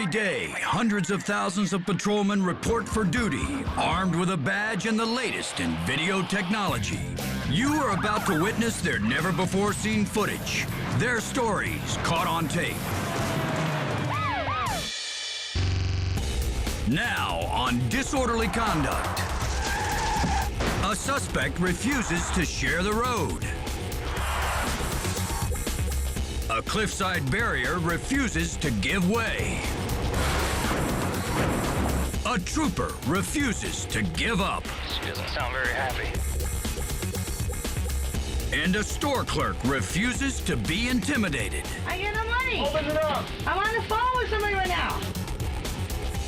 Every day, hundreds of thousands of patrolmen report for duty, armed with a badge and the latest in video technology. You are about to witness their never-before-seen footage, their stories caught on tape. Now, on disorderly conduct, a suspect refuses to share the road. A cliffside barrier refuses to give way. A trooper refuses to give up. She doesn't sound very happy. And a store clerk refuses to be intimidated. I get no money. Open it up. I'm on the phone with somebody right now.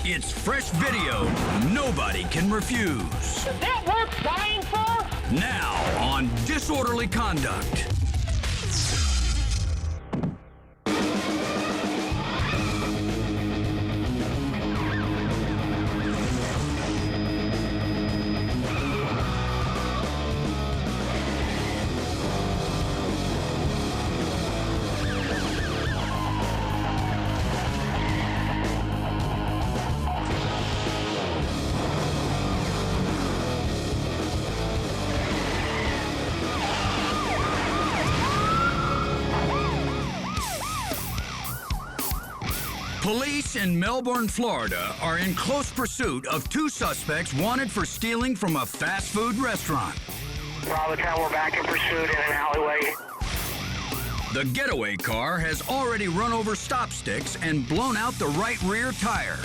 It's fresh video nobody can refuse. Is that worth dying for? Now on Disorderly Conduct. Police in Melbourne, Florida are in close pursuit of two suspects wanted for stealing from a fast food restaurant. Bravo 10, we're back in pursuit in an alleyway. The getaway car has already run over stop sticks and blown out the right rear tire.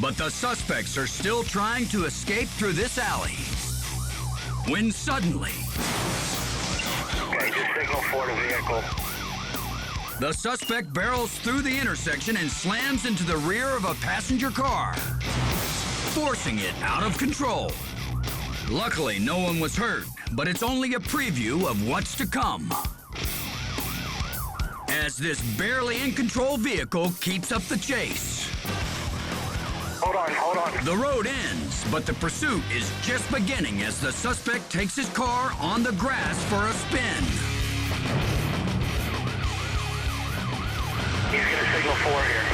But the suspects are still trying to escape through this alley. When suddenly, Okay, just signal for the vehicle. the suspect barrels through the intersection and slams into the rear of a passenger car, forcing it out of control. Luckily, no one was hurt, but it's only a preview of what's to come. As this barely in control vehicle keeps up the chase. Hold on. The road ends, but the pursuit is just beginning as the suspect takes his car on the grass for a spin. He's gonna signal 4 here.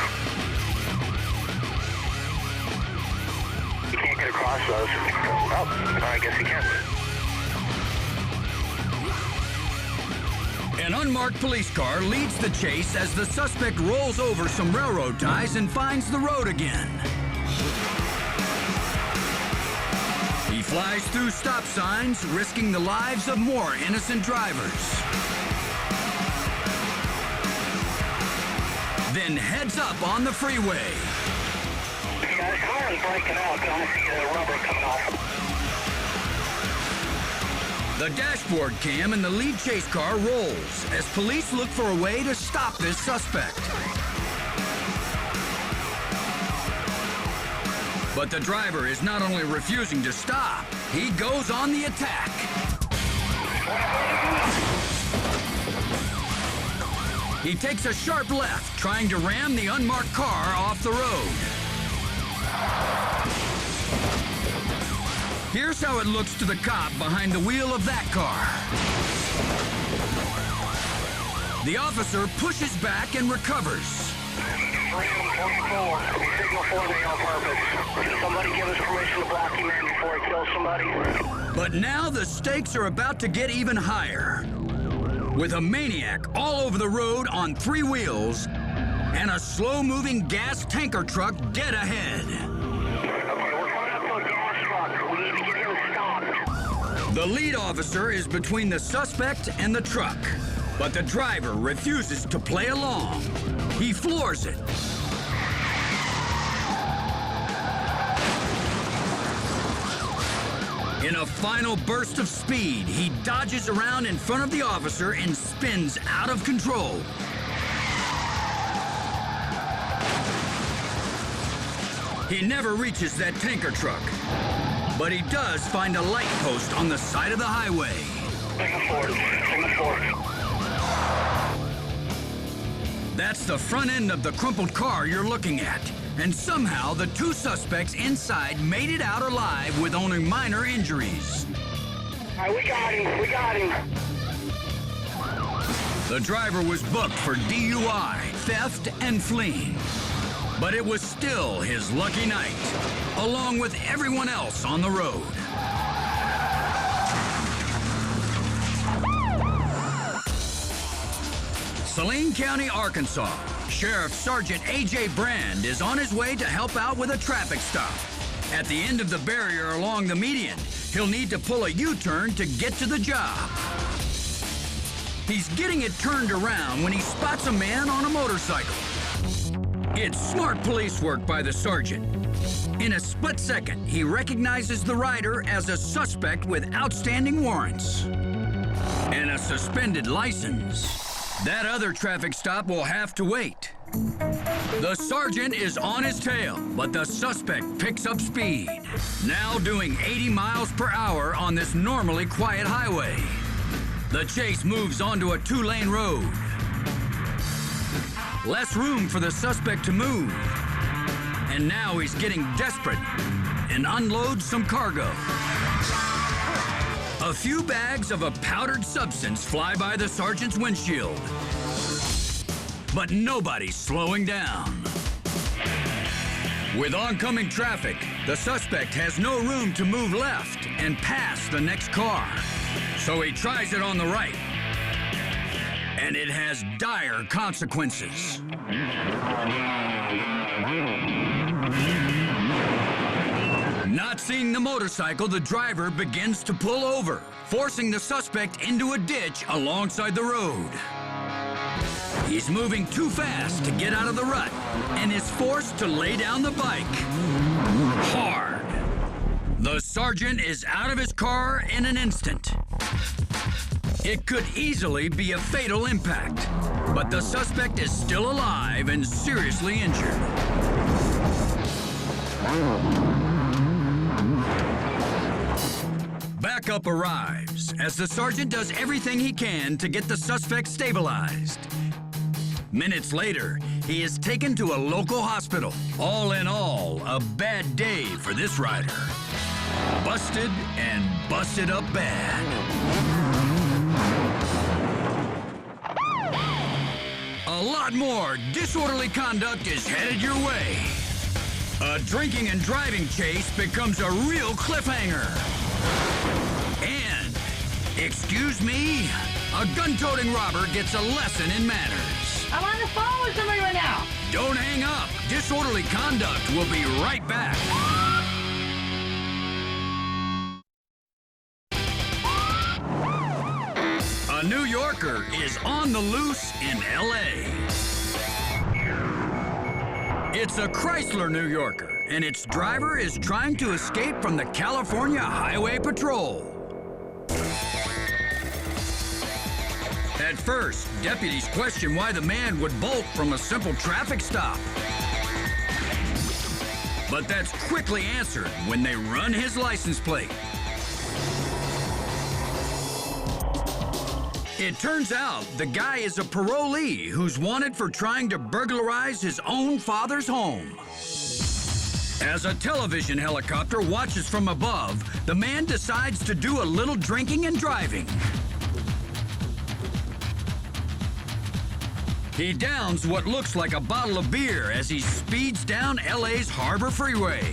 You can't get across those. Oh, I guess he can. An unmarked police car leads the chase as the suspect rolls over some railroad ties and finds the road again. He flies through stop signs, risking the lives of more innocent drivers. Then heads up on the freeway. Yeah, the car is breaking out, but I see the rubber coming off. The dashboard cam in the lead chase car rolls as police look for a way to stop this suspect. But the driver is not only refusing to stop, he goes on the attack. He takes a sharp left, trying to ram the unmarked car off the road. Here's how it looks to the cop behind the wheel of that car. The officer pushes back and recovers. Freedom 24. We signal 4 there on purpose. Did somebody give us permission to block him in before he kills somebody? But now the stakes are about to get even higher. With a maniac all over the road on 3 wheels and a slow-moving gas tanker truck dead ahead. Okay, we're coming up to a gas truck. We need to get him stopped. The lead officer is between the suspect and the truck, but the driver refuses to play along. He floors it. In a final burst of speed, he dodges around in front of the officer and spins out of control. He never reaches that tanker truck, but he does find a light post on the side of the highway. Signal 4. That's the front end of the crumpled car you're looking at. And somehow the two suspects inside made it out alive with only minor injuries. All right, we got him. The driver was booked for DUI, theft, and fleeing. But it was still his lucky night, along with everyone else on the road. Saline County, Arkansas. Sheriff Sergeant A.J. Brand is on his way to help out with a traffic stop. At the end of the barrier along the median, he'll need to pull a U-turn to get to the job. He's getting it turned around when he spots a man on a motorcycle. It's smart police work by the sergeant. In a split second, he recognizes the rider as a suspect with outstanding warrants and a suspended license. That other traffic stop will have to wait. The sergeant is on his tail, but the suspect picks up speed, now doing 80 miles per hour on this normally quiet highway. The chase moves onto a two-lane road. Less room for the suspect to move. And now he's getting desperate and unloads some cargo. A few bags of a powdered substance fly by the sergeant's windshield. But nobody's slowing down. With oncoming traffic, the suspect has no room to move left and pass the next car. So he tries it on the right. And it has dire consequences. Not seeing the motorcycle, the driver begins to pull over, forcing the suspect into a ditch alongside the road. He's moving too fast to get out of the rut and is forced to lay down the bike hard. The sergeant is out of his car in an instant. It could easily be a fatal impact, but the suspect is still alive and seriously injured. Backup arrives as the sergeant does everything he can to get the suspect stabilized. Minutes later, he is taken to a local hospital. All in all, a bad day for this rider. Busted and busted up bad. A lot more disorderly conduct is headed your way. A drinking and driving chase becomes a real cliffhanger. And, excuse me, a gun-toting robber gets a lesson in manners. I'm on the phone with somebody right now. Don't hang up. Disorderly conduct will be right back. A New Yorker is on the loose in L.A. It's a Chrysler New Yorker, and its driver is trying to escape from the California Highway Patrol. At first, deputies question why the man would bolt from a simple traffic stop. But that's quickly answered when they run his license plate. It turns out the guy is a parolee who's wanted for trying to burglarize his own father's home. As a television helicopter watches from above, the man decides to do a little drinking and driving. He downs what looks like a bottle of beer as he speeds down LA's Harbor Freeway.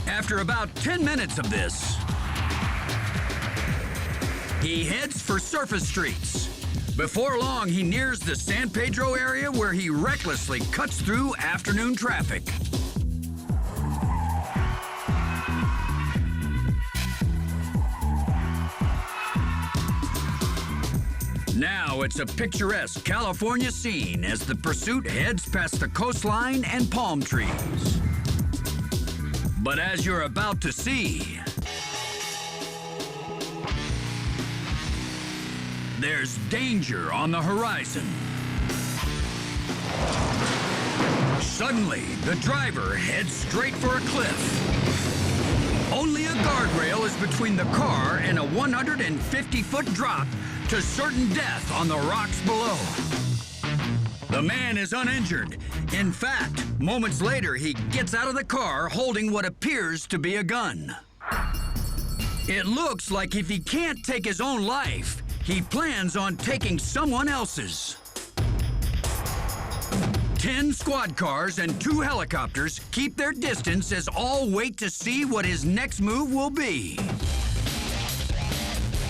After about 10 minutes of this, he heads for surface streets. Before long, he nears the San Pedro area where he recklessly cuts through afternoon traffic. Now it's a picturesque California scene as the pursuit heads past the coastline and palm trees. But as you're about to see, there's danger on the horizon. Suddenly, the driver heads straight for a cliff. Only a guardrail is between the car and a 150-foot drop to certain death on the rocks below. The man is uninjured. In fact, moments later, he gets out of the car holding what appears to be a gun. It looks like if he can't take his own life, He plans on taking someone else's. 10 squad cars and 2 helicopters keep their distance as all wait to see what his next move will be.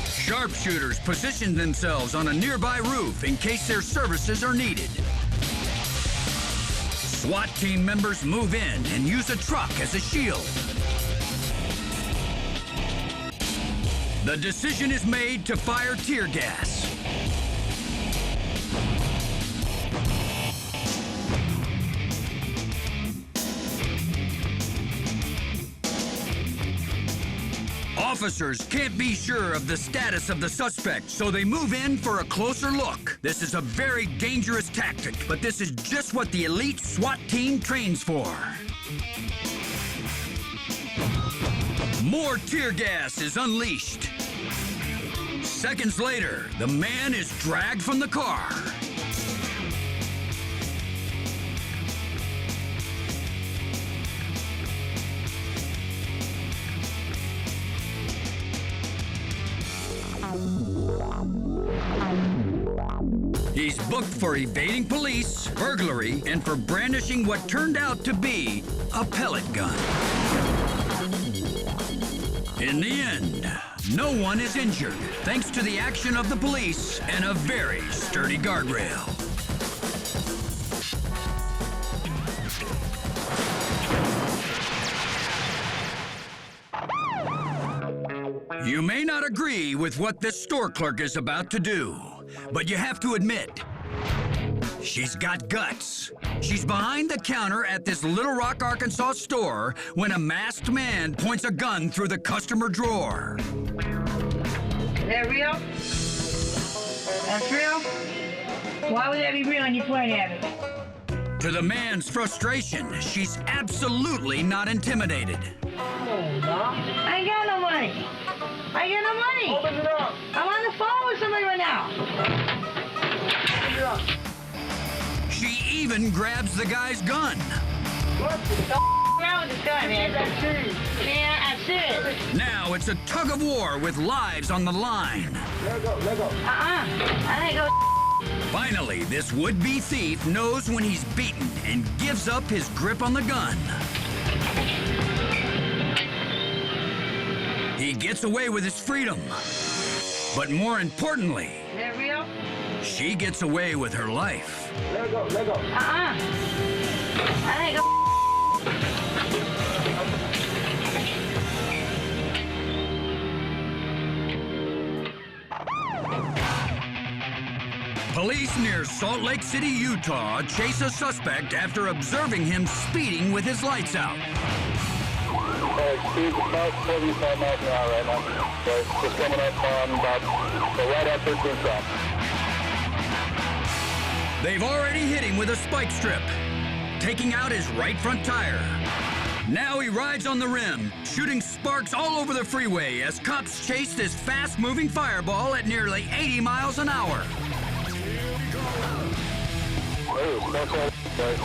Sharpshooters position themselves on a nearby roof in case their services are needed. SWAT team members move in and use a truck as a shield. The decision is made to fire tear gas. Officers can't be sure of the status of the suspect, so they move in for a closer look. This is a very dangerous tactic, but this is just what the elite SWAT team trains for. More tear gas is unleashed. Seconds later, the man is dragged from the car. He's booked for evading police, burglary, and for brandishing what turned out to be a pellet gun. In the end, no one is injured, thanks to the action of the police and a very sturdy guardrail. You may not agree with what this store clerk is about to do, but you have to admit, she's got guts. She's behind the counter at this Little Rock, Arkansas store when a masked man points a gun through the customer drawer. Is that real? That's real? Why would that be real when you point at it? To the man's frustration, she's absolutely not intimidated. I ain't got no money. I ain't got no money. Open it up. I'm on the phone with somebody right now. Open it up. She even grabs the guy's gun. What the What's wrong with this guy, man? Man, I'm serious. Now it's a tug of war with lives on the line. Let go, let go. I ain't go. Finally, this would-be thief knows when he's beaten and gives up his grip on the gun. He gets away with his freedom. But more importantly, Is that real? she gets away with her life. Let go, let go. I ain't go. Police near Salt Lake City, Utah chase a suspect after observing him speeding with his lights out. Speed's about 75 miles an hour right now. So it's just coming up on about, so right at 13 stops. They've already hit him with a spike strip, taking out his right front tire. Now he rides on the rim, shooting sparks all over the freeway as cops chase this fast-moving fireball at nearly 80 miles an hour. Oh, that's all right.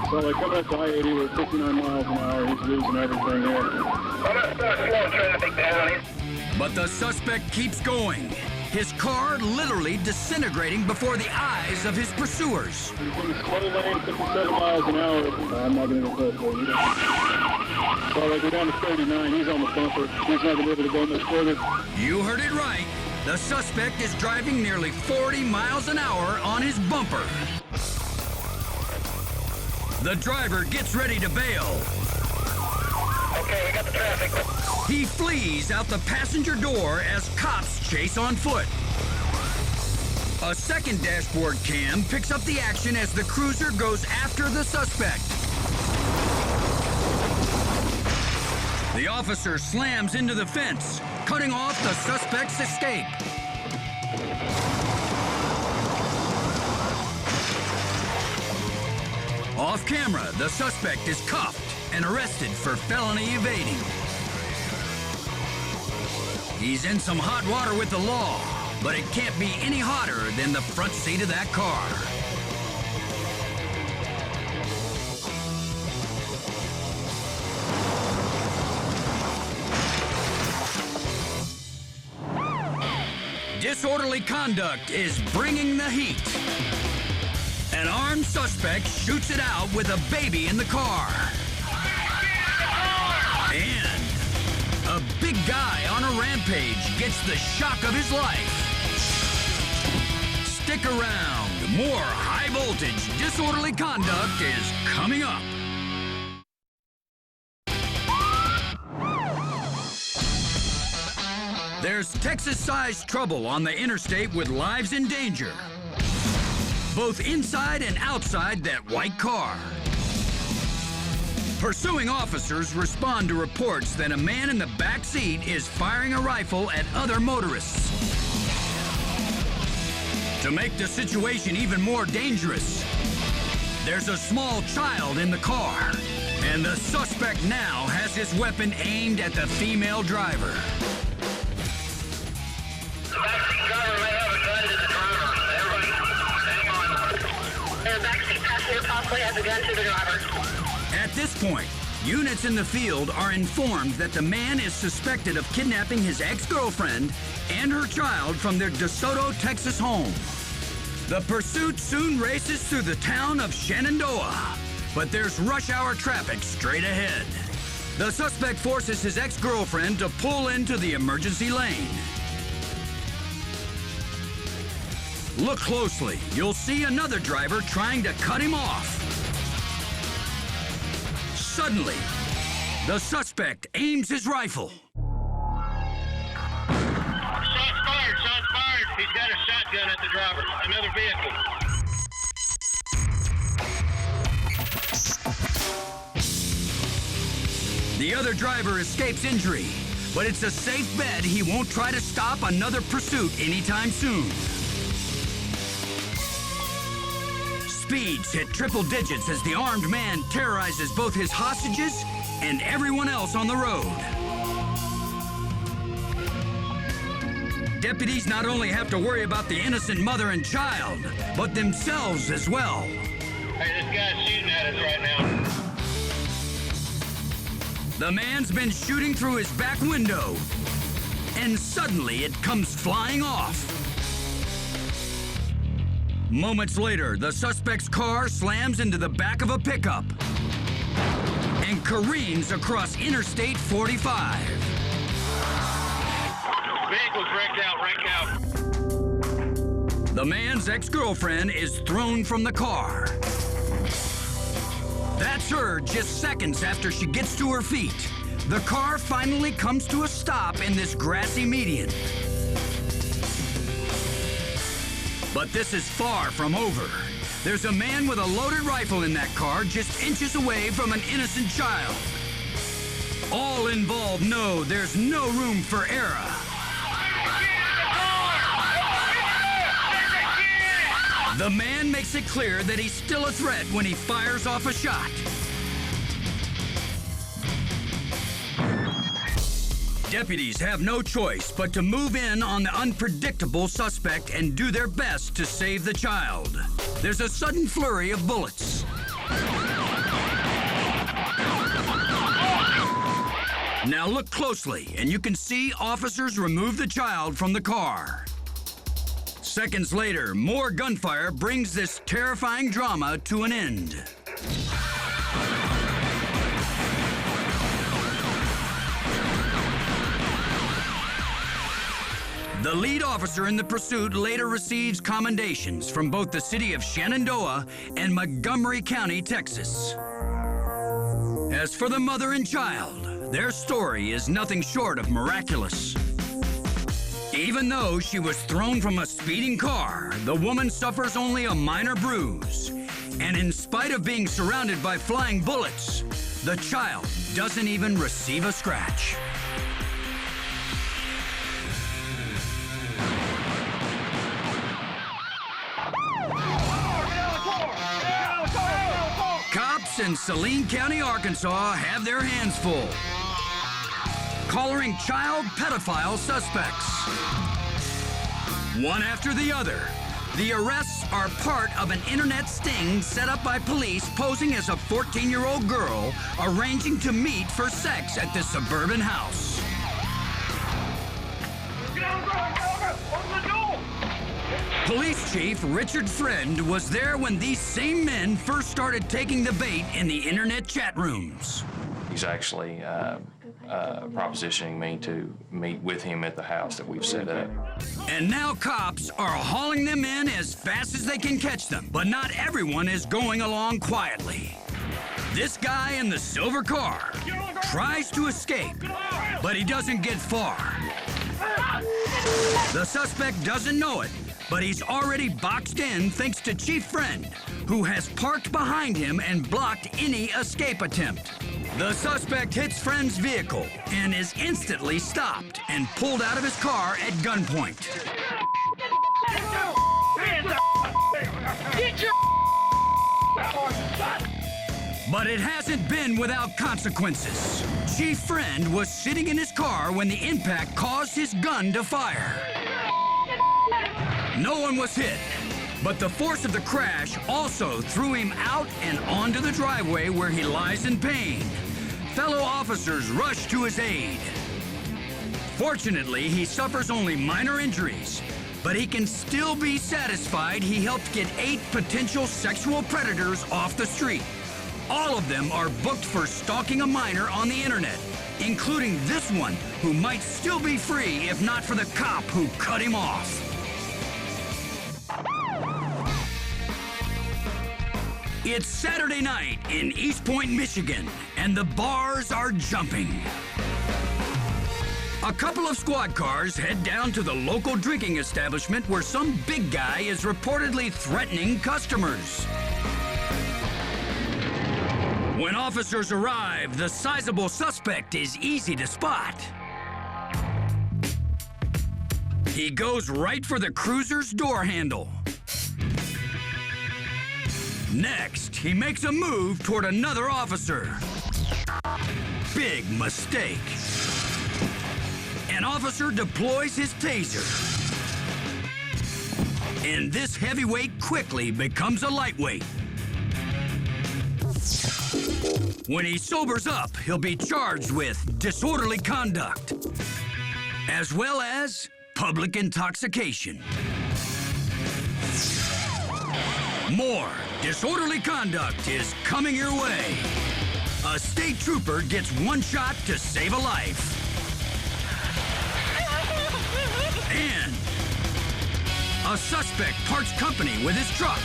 So like coming up to I-80 with 59 miles an hour, he's losing everything there. I'm gonna start slow traffic down. But the suspect keeps going, his car literally disintegrating before the eyes of his pursuers. He's in the slow lane, 57 miles an hour. I'm not going to go for it. So like we're down to 39, he's on the bumper. He's not going to be able to go much further. You heard it right. The suspect is driving nearly 40 miles an hour on his bumper. The driver gets ready to bail. Okay, we got the traffic. He flees out the passenger door as cops chase on foot. A second dashboard cam picks up the action as the cruiser goes after the suspect. The officer slams into the fence, cutting off the suspect's escape. Off camera, the suspect is cuffed and arrested for felony evading. He's in some hot water with the law, but it can't be any hotter than the front seat of that car. Disorderly conduct is bringing the heat. An armed suspect shoots it out with a baby in the car. And a big guy on a rampage gets the shock of his life. Stick around. More high-voltage disorderly conduct is coming up. There's Texas-sized trouble on the interstate with lives in danger, both inside and outside that white car. Pursuing officers respond to reports that a man in the back seat is firing a rifle at other motorists. To make the situation even more dangerous, there's a small child in the car, and the suspect now has his weapon aimed at the female driver. The backseat driver may have a gun to the driver. Everybody, hang on. The backseat passenger possibly has a gun to the driver. At this point, units in the field are informed that the man is suspected of kidnapping his ex-girlfriend and her child from their DeSoto, Texas home. The pursuit soon races through the town of Shenandoah, but there's rush hour traffic straight ahead. The suspect forces his ex-girlfriend to pull into the emergency lane. Look closely. You'll see another driver trying to cut him off. Suddenly, the suspect aims his rifle. Shots fired, shots fired. He's got a shotgun at the driver. Another vehicle. The other driver escapes injury, but it's a safe bet he won't try to stop another pursuit anytime soon. Speeds hit triple digits as the armed man terrorizes both his hostages and everyone else on the road. Deputies not only have to worry about the innocent mother and child, but themselves as well. Hey, this guy's shooting at us right now. The man's been shooting through his back window, and suddenly it comes flying off. Moments later, the suspect's car slams into the back of a pickup and careens across Interstate 45. Vehicle's wrecked out. The man's ex-girlfriend is thrown from the car. That's her just seconds after she gets to her feet. The car finally comes to a stop in this grassy median. But this is far from over. There's a man with a loaded rifle in that car just inches away from an innocent child. All involved know there's no room for error. The man makes it clear that he's still a threat when he fires off a shot. Deputies have no choice but to move in on the unpredictable suspect and do their best to save the child. There's a sudden flurry of bullets. Now look closely, and you can see officers remove the child from the car. Seconds later, more gunfire brings this terrifying drama to an end. The lead officer in the pursuit later receives commendations from both the city of Shenandoah and Montgomery County, Texas. As for the mother and child, their story is nothing short of miraculous. Even though she was thrown from a speeding car, the woman suffers only a minor bruise. And in spite of being surrounded by flying bullets, the child doesn't even receive a scratch. Cops in Saline County, Arkansas have their hands full, collaring child pedophile suspects. One after the other, the arrests are part of an internet sting set up by police posing as a 14-year-old girl arranging to meet for sex at this suburban house. Get out, open the door! Police Chief Richard Friend was there when these same men first started taking the bait in the internet chat rooms. He's actually propositioning me to meet with him at the house that we've set up. And now cops are hauling them in as fast as they can catch them. But not everyone is going along quietly. This guy in the silver car tries to escape, but he doesn't get far. The suspect doesn't know it, but he's already boxed in thanks to Chief Friend, who has parked behind him and blocked any escape attempt. The suspect hits Friend's vehicle and is instantly stopped and pulled out of his car at gunpoint. But it hasn't been without consequences. Chief Friend was sitting in his car when the impact caused his gun to fire. No one was hit, but the force of the crash also threw him out and onto the driveway where he lies in pain. Fellow officers rushed to his aid. Fortunately, he suffers only minor injuries, but he can still be satisfied he helped get 8 potential sexual predators off the street. All of them are booked for stalking a minor on the internet, including this one, who might still be free if not for the cop who cut him off. It's Saturday night in East Point, Michigan, and the bars are jumping. A couple of squad cars head down to the local drinking establishment where some big guy is reportedly threatening customers. When officers arrive, the sizable suspect is easy to spot. He goes right for the cruiser's door handle. Next, he makes a move toward another officer. Big mistake. An officer deploys his taser. And this heavyweight quickly becomes a lightweight. When he sobers up, he'll be charged with disorderly conduct, as well as public intoxication. More disorderly conduct is coming your way. A state trooper gets one shot to save a life. And a suspect parts company with his truck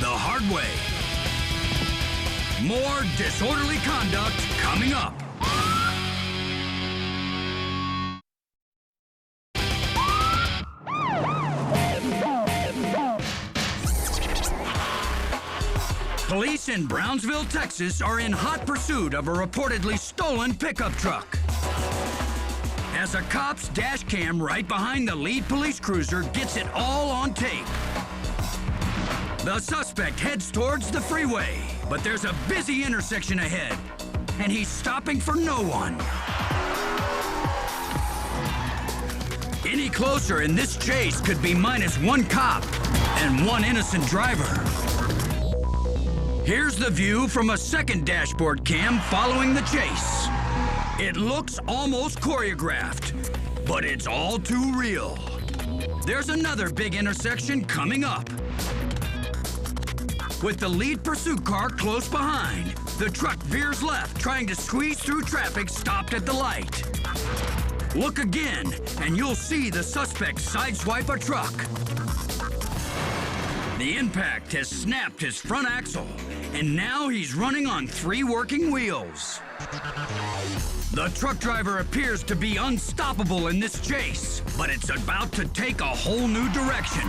the hard way. More disorderly conduct coming up. Police in Brownsville, Texas are in hot pursuit of a reportedly stolen pickup truck. As a cop's dash cam right behind the lead police cruiser gets it all on tape. The suspect heads towards the freeway, but there's a busy intersection ahead, and he's stopping for no one. Any closer and this chase could be minus 1 cop and 1 innocent driver. Here's the view from a second dashboard cam following the chase. It looks almost choreographed, but it's all too real. There's another big intersection coming up. With the lead pursuit car close behind, the truck veers left, trying to squeeze through traffic stopped at the light. Look again, and you'll see the suspect sideswipe a truck. The impact has snapped his front axle, and now he's running on 3 working wheels. The truck driver appears to be unstoppable in this chase, but it's about to take a whole new direction.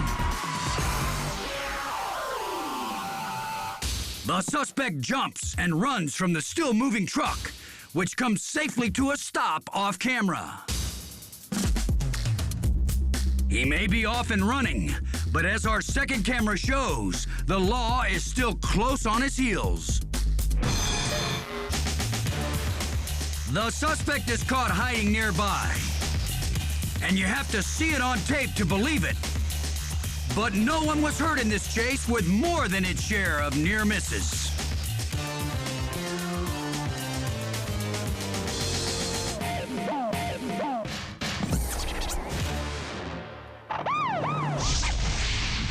The suspect jumps and runs from the still-moving truck, which comes safely to a stop off camera. He may be off and running, but as our second camera shows, the law is still close on his heels. The suspect is caught hiding nearby, and you have to see it on tape to believe it. But no one was hurt in this chase with more than its share of near misses.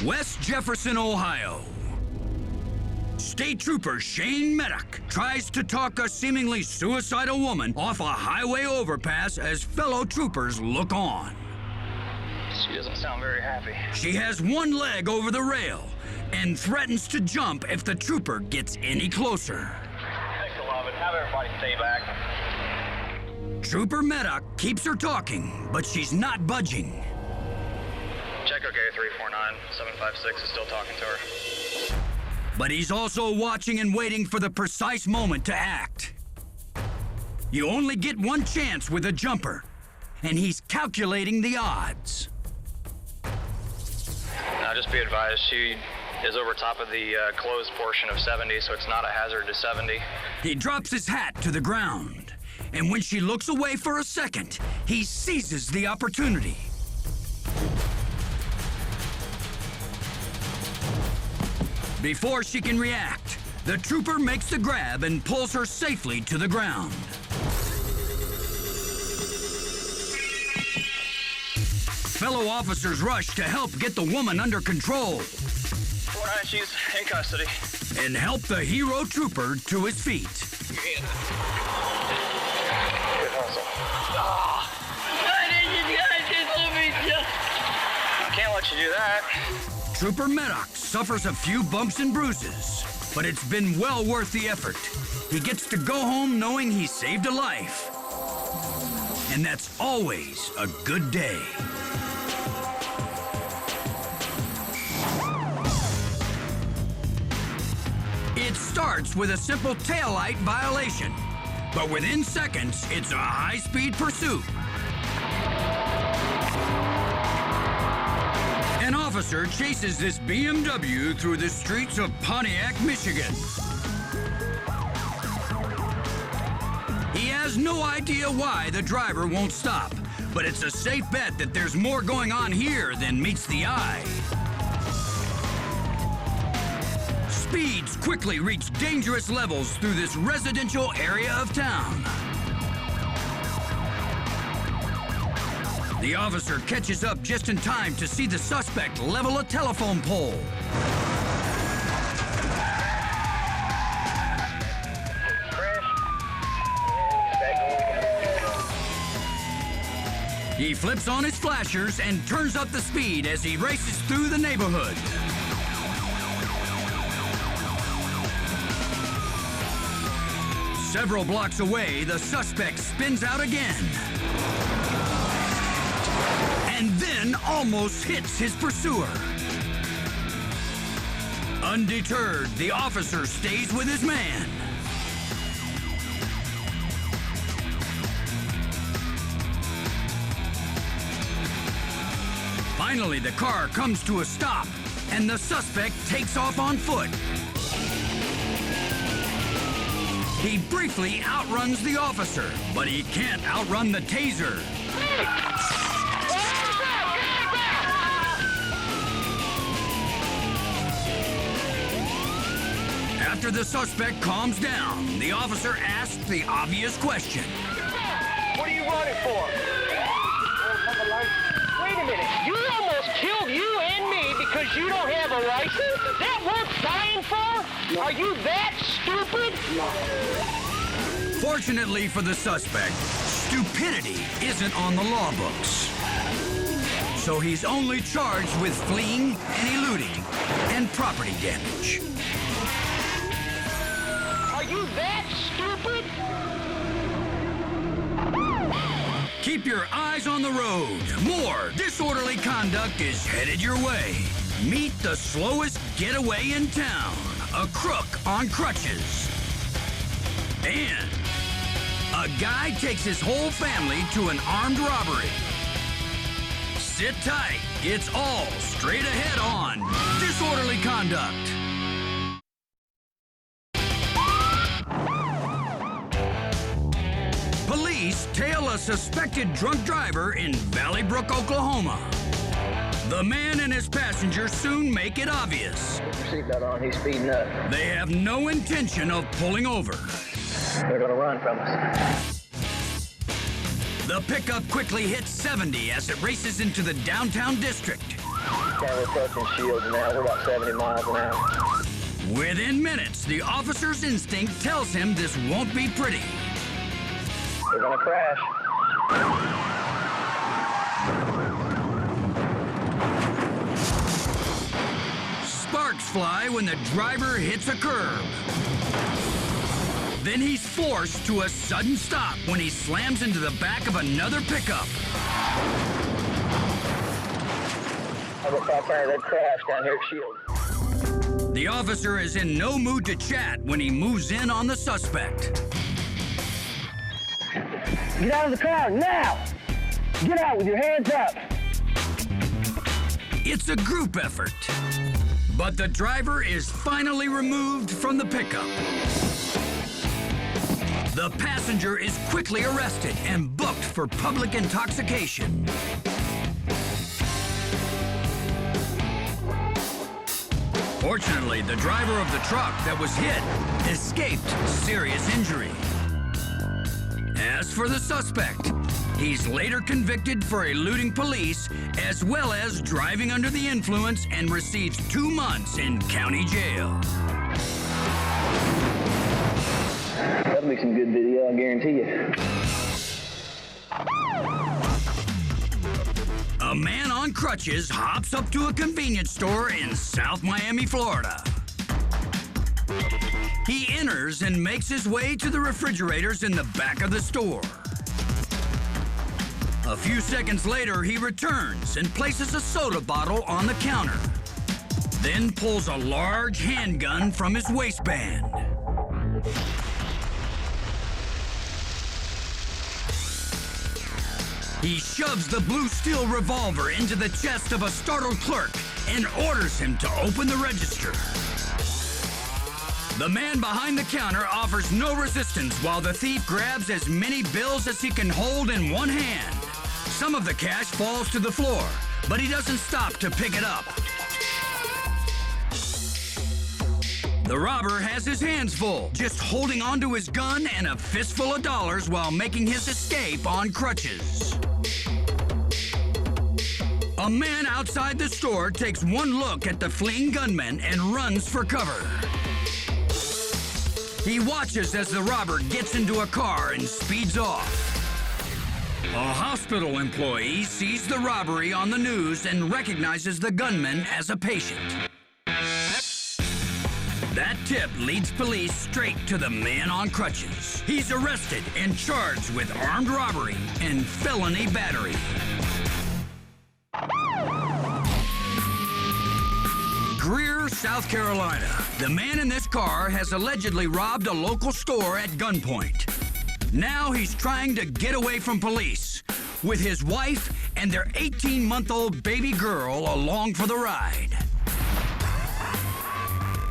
West Jefferson, Ohio. State Trooper Shane Meddock tries to talk a seemingly suicidal woman off a highway overpass as fellow troopers look on. She doesn't sound very happy. She has one leg over the rail and threatens to jump if the trooper gets any closer. Thanks, beloved. Have everybody stay back. Trooper Meddock keeps her talking, but she's not budging. Check OK 349. 756 is still talking to her. But he's also watching and waiting for the precise moment to act. You only get one chance with a jumper, and he's calculating the odds. Now, just be advised, she is over top of the closed portion of 70, so it's not a hazard to 70. He drops his hat to the ground, and when she looks away for a second, he seizes the opportunity. Before she can react, the trooper makes the grab and pulls her safely to the ground. Fellow officers rush to help get the woman under control 49, she's in custody. and help the hero trooper to his feet. Good hustle. I can't let you do that. Trooper Meddock suffers a few bumps and bruises, but it's been well worth the effort. He gets to go home knowing he saved a life. And that's always a good day. It starts with a simple taillight violation, but within seconds, it's a high-speed pursuit. An officer chases this BMW through the streets of Pontiac, Michigan. He has no idea why the driver won't stop, but it's a safe bet that there's more going on here than meets the eye. Speeds quickly reach dangerous levels through this residential area of town. The officer catches up just in time to see the suspect level a telephone pole. He flips on his flashers and turns up the speed as he races through the neighborhood. Several blocks away, the suspect spins out again. And then almost hits his pursuer. Undeterred, the officer stays with his man. Finally, the car comes to a stop, and the suspect takes off on foot. He briefly outruns the officer, but he can't outrun the taser. After the suspect calms down, the officer asks the obvious question. What are you running for? Wait a minute. You almost killed you and me because you don't have a license? Is that worth dying for? Are you that stupid? Fortunately for the suspect, stupidity isn't on the law books. So he's only charged with fleeing and eluding and property damage. Are you that stupid? Keep your eyes on the road. More disorderly conduct is headed your way. Meet the slowest getaway in town, a crook on crutches. And a guy takes his whole family to an armed robbery. Sit tight. It's all straight ahead on disorderly conduct. Police tail a suspected drunk driver in Valley Brook, Oklahoma. The man and his passenger soon make it obvious. Put your seatbelt on. He's speeding up. They have no intention of pulling over. They're gonna run from us. The pickup quickly hits 70 as it races into the downtown district. We're approaching Shields now. We're about 70 miles an hour. Within minutes, the officer's instinct tells him this won't be pretty. We're gonna crash. Sparks fly when the driver hits a curb. Then he's forced to a sudden stop when he slams into the back of another pickup. I'm about that crash down here at Shields. The officer is in no mood to chat when he moves in on the suspect. Get out of the car now! Get out with your hands up! It's a group effort. But the driver is finally removed from the pickup. The passenger is quickly arrested and booked for public intoxication. Fortunately, the driver of the truck that was hit escaped serious injury. As for the suspect, he's later convicted for eluding police as well as driving under the influence and receives 2 months in county jail. That'll be some good video, I guarantee you. A man on crutches hops up to a convenience store in South Miami, Florida. He enters and makes his way to the refrigerators in the back of the store. A few seconds later, he returns and places a soda bottle on the counter. Then pulls a large handgun from his waistband. He shoves the blue steel revolver into the chest of a startled clerk and orders him to open the register. The man behind the counter offers no resistance while the thief grabs as many bills as he can hold in one hand. Some of the cash falls to the floor, but he doesn't stop to pick it up. The robber has his hands full, just holding onto his gun and a fistful of dollars while making his escape on crutches. A man outside the store takes one look at the fleeing gunman and runs for cover. He watches as the robber gets into a car and speeds off. A hospital employee sees the robbery on the news and recognizes the gunman as a patient. That tip leads police straight to the man on crutches. He's arrested and charged with armed robbery and felony battery. Greer, South Carolina. The man in this car has allegedly robbed a local store at gunpoint. Now he's trying to get away from police, with his wife and their 18-month-old baby girl along for the ride.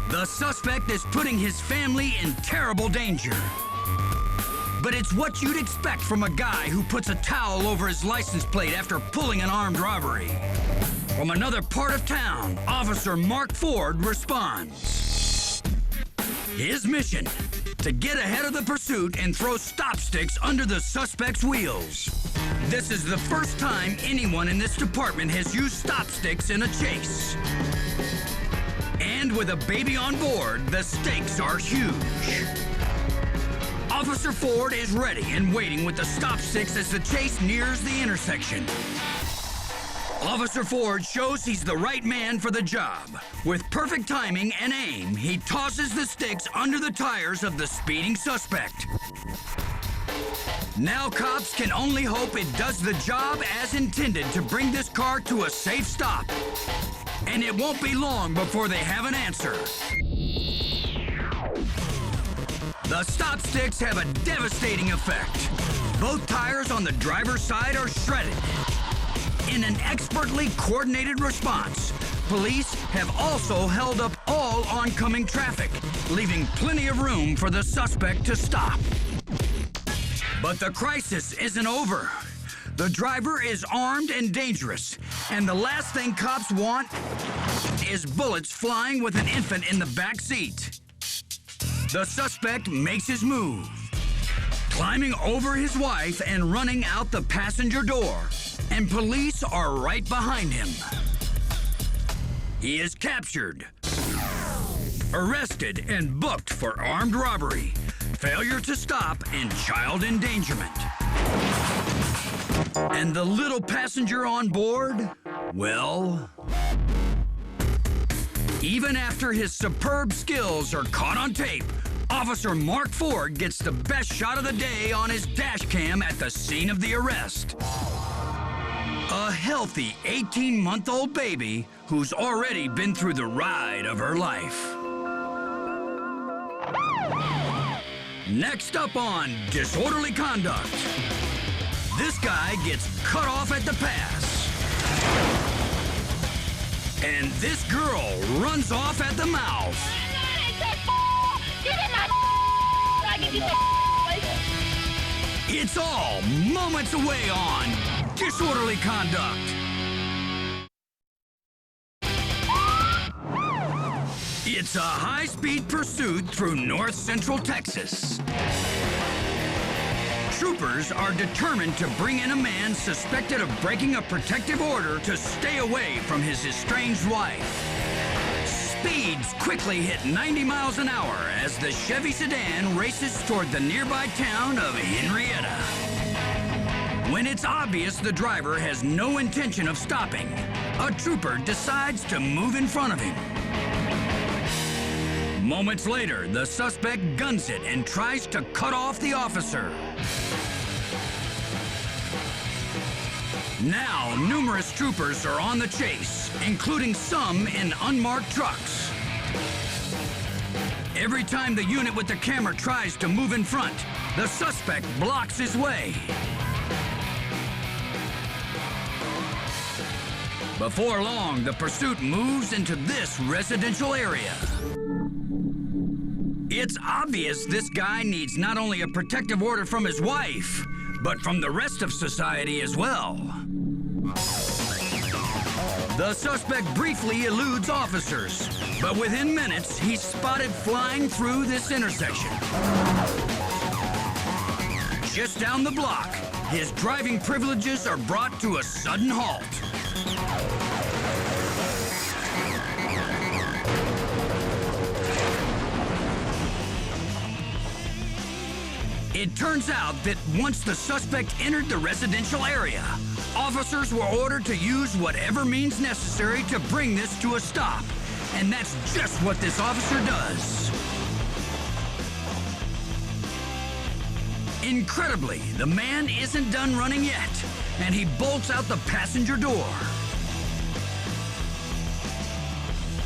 The suspect is putting his family in terrible danger. But it's what you'd expect from a guy who puts a towel over his license plate after pulling an armed robbery. From another part of town, Officer Mark Ford responds. His mission, to get ahead of the pursuit and throw stop sticks under the suspect's wheels. This is the first time anyone in this department has used stop sticks in a chase. And with a baby on board, the stakes are huge. Officer Ford is ready and waiting with the stop sticks as the chase nears the intersection. Officer Ford shows he's the right man for the job. With perfect timing and aim, he tosses the sticks under the tires of the speeding suspect. Now cops can only hope it does the job as intended to bring this car to a safe stop. And it won't be long before they have an answer. The stop sticks have a devastating effect. Both tires on the driver's side are shredded. In an expertly coordinated response, police have also held up all oncoming traffic, leaving plenty of room for the suspect to stop. But the crisis isn't over. The driver is armed and dangerous, and the last thing cops want is bullets flying with an infant in the back seat. The suspect makes his move, climbing over his wife and running out the passenger door, and police are right behind him. he is captured, arrested, and booked for armed robbery, failure to stop, and child endangerment. And the little passenger on board? Well, even after his superb skills are caught on tape, Officer Mark Ford gets the best shot of the day on his dash cam at the scene of the arrest. A healthy 18-month-old baby who's already been through the ride of her life. Next up on Disorderly Conduct. This guy gets cut off at the pass. And this girl runs off at the mouth. It's all moments away on Disorderly Conduct. It's a high-speed pursuit through north central Texas. Troopers are determined to bring in a man suspected of breaking a protective order to stay away from his estranged wife. Speeds quickly hit 90 miles an hour as the Chevy sedan races toward the nearby town of Henrietta. When it's obvious the driver has no intention of stopping, a trooper decides to move in front of him. Moments later, the suspect guns it and tries to cut off the officer. Now, numerous troopers are on the chase, including some in unmarked trucks. Every time the unit with the camera tries to move in front, the suspect blocks his way. Before long, the pursuit moves into this residential area. It's obvious this guy needs not only a protective order from his wife, but from the rest of society as well. The suspect briefly eludes officers, but within minutes, he's spotted flying through this intersection. Just down the block, his driving privileges are brought to a sudden halt. It turns out that once the suspect entered the residential area, officers were ordered to use whatever means necessary to bring this to a stop. And that's just what this officer does. Incredibly, the man isn't done running yet, and he bolts out the passenger door.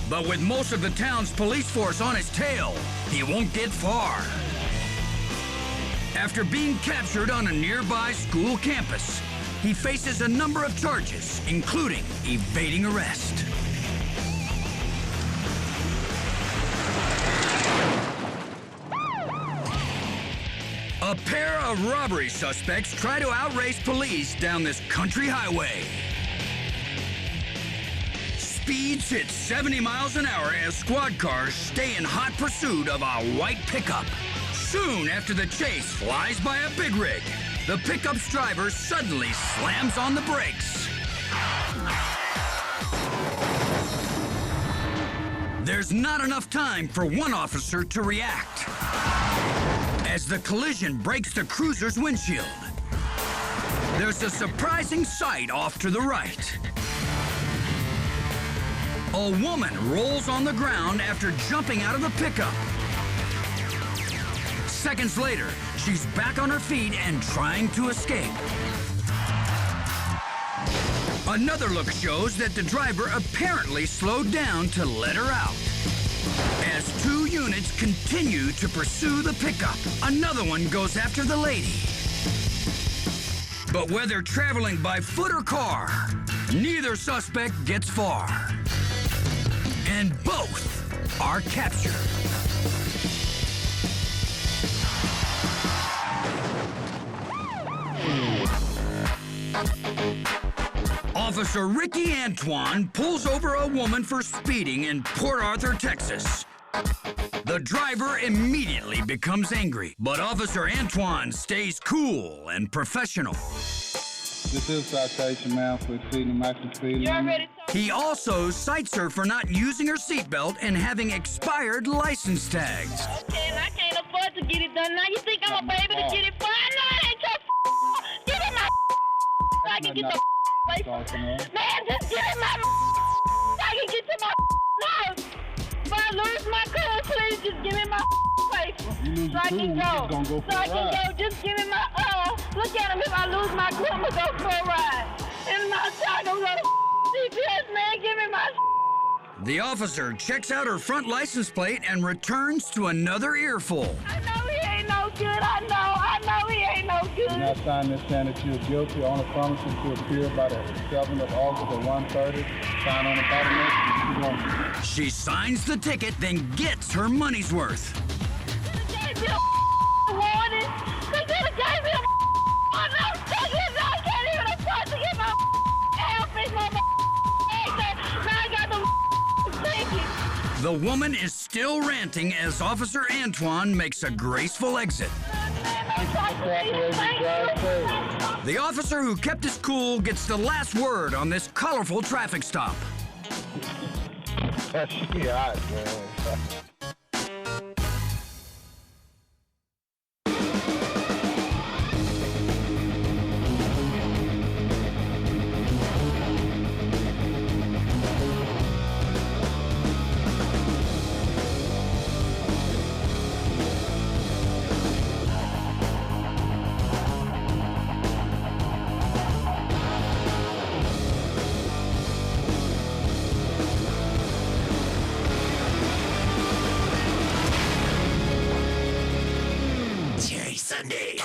But with most of the town's police force on his tail, he won't get far. After being captured on a nearby school campus, he faces a number of charges, including evading arrest. A pair of robbery suspects try to outrace police down this country highway. Speeds hit 70 miles an hour as squad cars stay in hot pursuit of a white pickup. Soon after the chase flies by a big rig, the pickup's driver suddenly slams on the brakes. There's not enough time for one officer to react as the collision breaks the cruiser's windshield. There's a surprising sight off to the right. A woman rolls on the ground after jumping out of the pickup. Seconds later, she's back on her feet and trying to escape. Another look shows that the driver apparently slowed down to let her out. As two units continue to pursue the pickup, another one goes after the lady. But whether traveling by foot or car, neither suspect gets far. And both are captured. Officer Ricky Antoine pulls over a woman for speeding in Port Arthur, Texas. The driver immediately becomes angry, but Officer Antoine stays cool and professional. This is citation, ma'am, for exceeding the maximum speed limit. He also cites her for not using her seatbelt and having expired license tags. Okay, and I can't afford to get it done. Now you think I'm a baby to get it fine? No, it ain't your Give me my so I can get the license. Man, just give me my so I can get to my house. If I lose my car, please just give me my paper. So I can go. So I can go. Just give me my, look at him. If I lose my car, I'm going to go for a ride. And my child going to go to CPS, man. Give me my The officer checks out her front license plate and returns to another earful. I know he ain't no good. I know he ain't no good. You now sign this saying that you're guilty on a promise to appear by the 7th of August at 1:30. Sign on the bottom of it. She signs the ticket, then gets her money's worth. They gave me a warning. They could have gave me a warning. I can't even afford to get my ass fixed. Now I got the ticket. The woman is still ranting as Officer Antoine makes a graceful exit. The officer who kept his cool gets the last word on this colorful traffic stop. That's hot, man. Sunday.